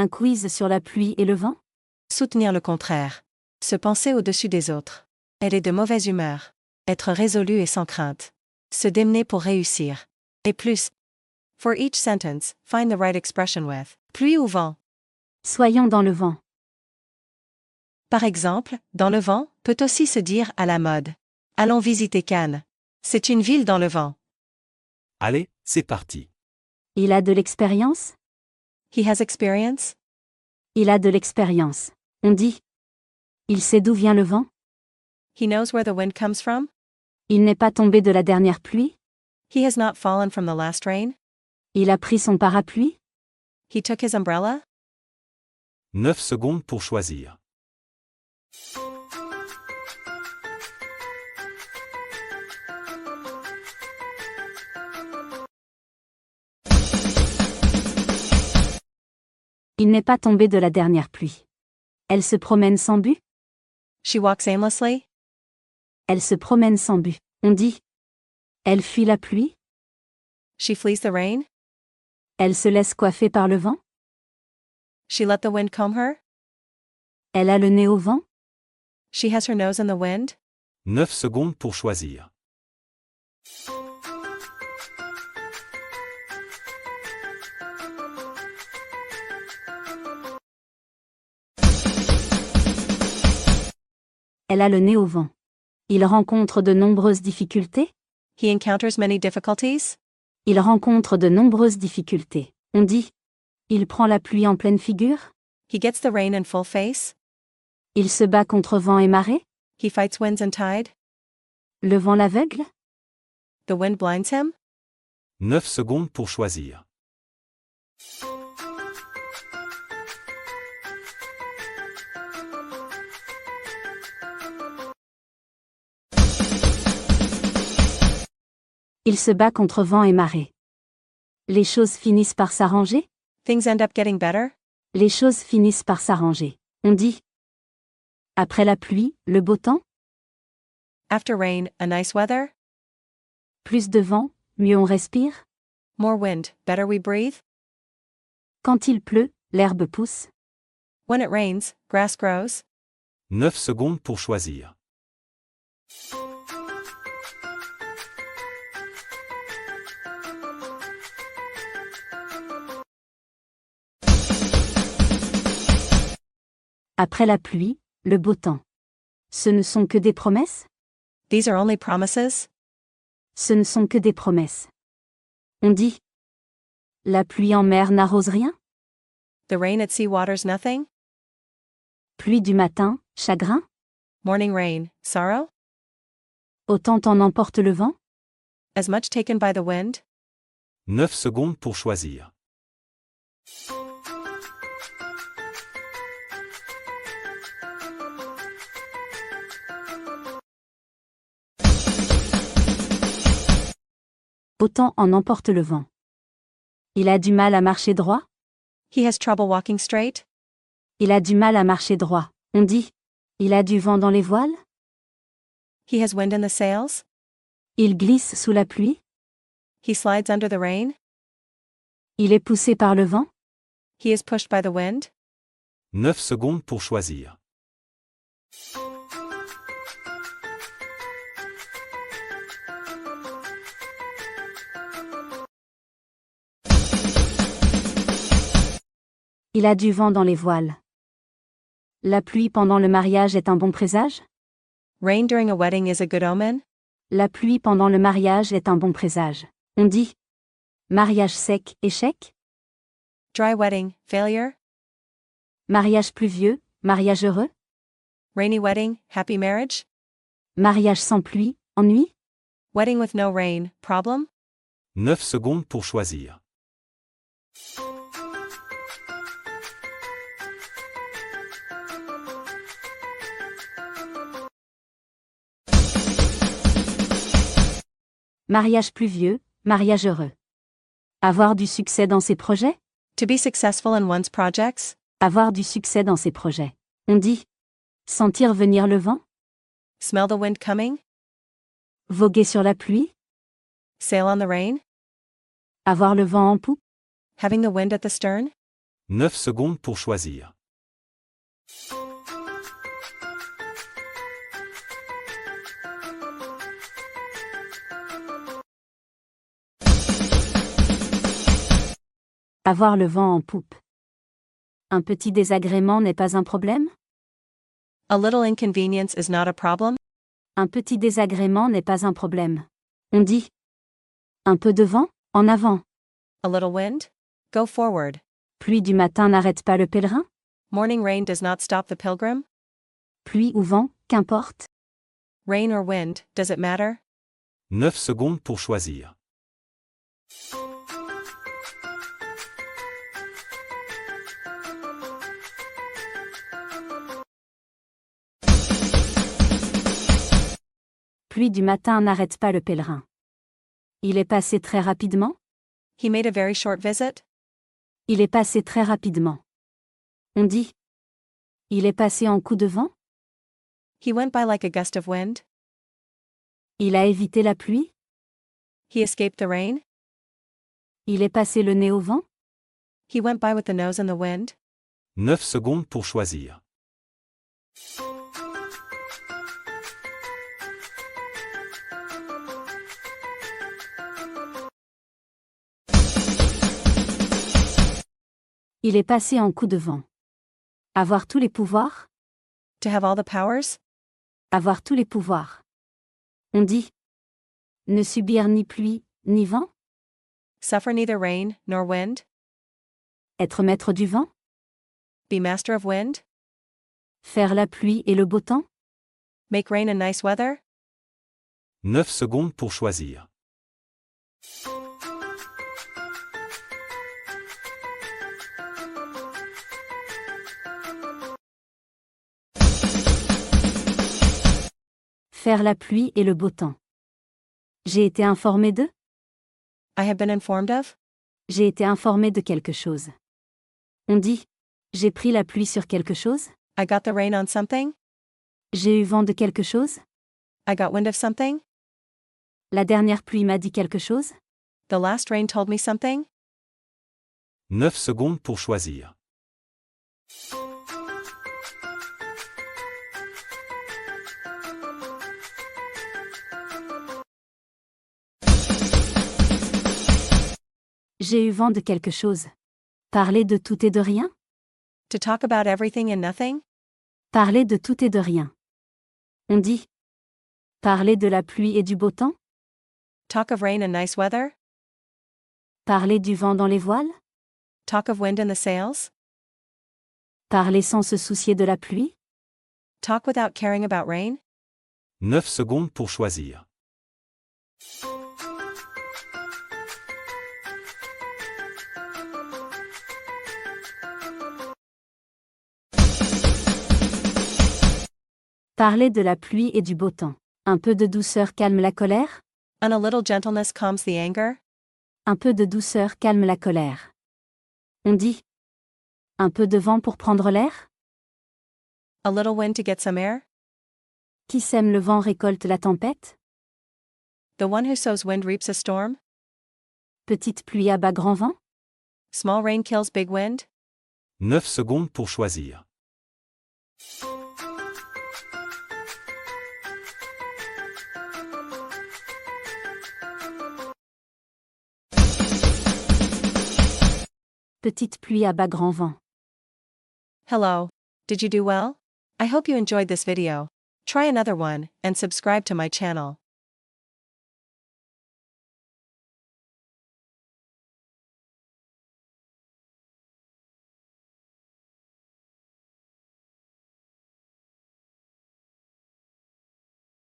Un quiz sur la pluie et le vent? Soutenir le contraire. Se penser au-dessus des autres. Elle est de mauvaise humeur. Être résolu et sans crainte. Se démener pour réussir. Et plus. For each sentence, find the right expression with pluie ou vent. Soyons dans le vent. Par exemple, dans le vent peut aussi se dire à la mode. Allons visiter Cannes. C'est une ville dans le vent. Allez, c'est parti. Il a de l'expérience? He has experience. Il a de l'expérience. On dit. Il sait d'où vient le vent? He knows where the wind comes from. Il n'est pas tombé de la dernière pluie? He has not fallen from the last rain. Il a pris son parapluie? He took his umbrella. 9 secondes pour choisir. Il n'est pas tombé de la dernière pluie. Elle se promène sans but? She walks aimlessly. Elle se promène sans but. On dit. Elle fuit la pluie? She flees the rain. Elle se laisse coiffer par le vent? She let the wind comb her. Elle a le nez au vent? She has her nose in the wind. 9 secondes pour choisir. Elle a le nez au vent. Il rencontre de nombreuses difficultés? He encounters many difficulties. Il rencontre de nombreuses difficultés. On dit. Il prend la pluie en pleine figure? He gets the rain in full face. Il se bat contre vent et marée? He fights winds and tide. Le vent l'aveugle? The wind blinds him. 9 secondes pour choisir. Il se bat contre vent et marée. Les choses finissent par s'arranger? Things end up getting better. Les choses finissent par s'arranger. On dit. Après la pluie, le beau temps? After rain, a nice weather. Plus de vent, mieux on respire? More wind, better we breathe. Quand il pleut, l'herbe pousse. When it rains, grass grows. 9 secondes pour choisir. Après la pluie, le beau temps. Ce ne sont que des promesses? These are only promises. Ce ne sont que des promesses. On dit. La pluie en mer n'arrose rien? The rain at sea waters nothing. Pluie du matin, chagrin? Morning rain, sorrow. Autant en emporte le vent? As much taken by the wind. 9 secondes pour choisir. Autant en emporte le vent. Il a du mal à marcher droit? He has trouble walking straight. Il a du mal à marcher droit. On dit. Il a du vent dans les voiles? He has wind in the sails. Il glisse sous la pluie? He slides under the rain. Il est poussé par le vent? He is pushed by the wind. 9 secondes pour choisir. Il a du vent dans les voiles. La pluie pendant le mariage est un bon présage? Rain during a wedding is a good omen. La pluie pendant le mariage est un bon présage. On dit. Mariage sec, échec? Dry wedding, failure. Mariage pluvieux, mariage heureux? Rainy wedding, happy marriage. Mariage sans pluie, ennui? Wedding with no rain, problem. 9 secondes pour choisir. Mariage pluvieux, mariage heureux. Avoir du succès dans ses projets? To be successful in one's projects. Avoir du succès dans ses projets. On dit. Sentir venir le vent? Smell the wind coming. Voguer sur la pluie? Sail on the rain. Avoir le vent en poupe? Having the wind at the stern. 9 secondes pour choisir. Avoir le vent en poupe. Un petit désagrément n'est pas un problème? A little inconvenience is not a problem. Un petit désagrément n'est pas un problème. On dit. Un peu de vent, en avant. A little wind? Go forward. Pluie du matin n'arrête pas le pèlerin? Morning rain does not stop the pilgrim. Pluie ou vent, qu'importe. Rain or wind, does it matter? 9 secondes pour choisir. Pluie du matin n'arrête pas le pèlerin. Il est passé très rapidement? He made a very short visit. Il est passé très rapidement. On dit. Il est passé en coup de vent? He went by like a gust of wind. Il a évité la pluie? He escaped the rain. Il est passé le nez au vent? He went by with the nose in the wind. 9 secondes pour choisir. Il est passé en coup de vent. Avoir tous les pouvoirs? To have all the powers? Avoir tous les pouvoirs. On dit. Ne subir ni pluie, ni vent? Suffer neither rain nor wind. Être maître du vent? Be master of wind. Faire la pluie et le beau temps? Make rain and nice weather. 9 secondes pour choisir. Faire la pluie et le beau temps. J'ai été informé de? I have been informed of. J'ai été informé de quelque chose. On dit. J'ai pris la pluie sur quelque chose? I got the rain on something. J'ai eu vent de quelque chose? I got wind of something. La dernière pluie m'a dit quelque chose? The last rain told me something. 9 secondes pour choisir. J'ai eu vent de quelque chose. Parler de tout et de rien? To talk about everything and nothing. Parler de tout et de rien. On dit. Parler de la pluie et du beau temps? Talk of rain and nice weather. Parler du vent dans les voiles? Talk of wind in the sails. Parler sans se soucier de la pluie? Talk without caring about rain. 9 secondes pour choisir. Parler de la pluie et du beau temps. Un peu de douceur calme la colère? And a little gentleness calms the anger. Un peu de douceur calme la colère. On dit. Un peu de vent pour prendre l'air? A little wind to get some air. Qui sème le vent récolte la tempête? The one who sows wind reaps a storm. Petite pluie abat grand vent? Small rain kills big wind. 9 secondes pour choisir. Petite pluie abat grand vent. Hello. Did you do well? I hope you enjoyed this video. Try another one, and subscribe to my channel.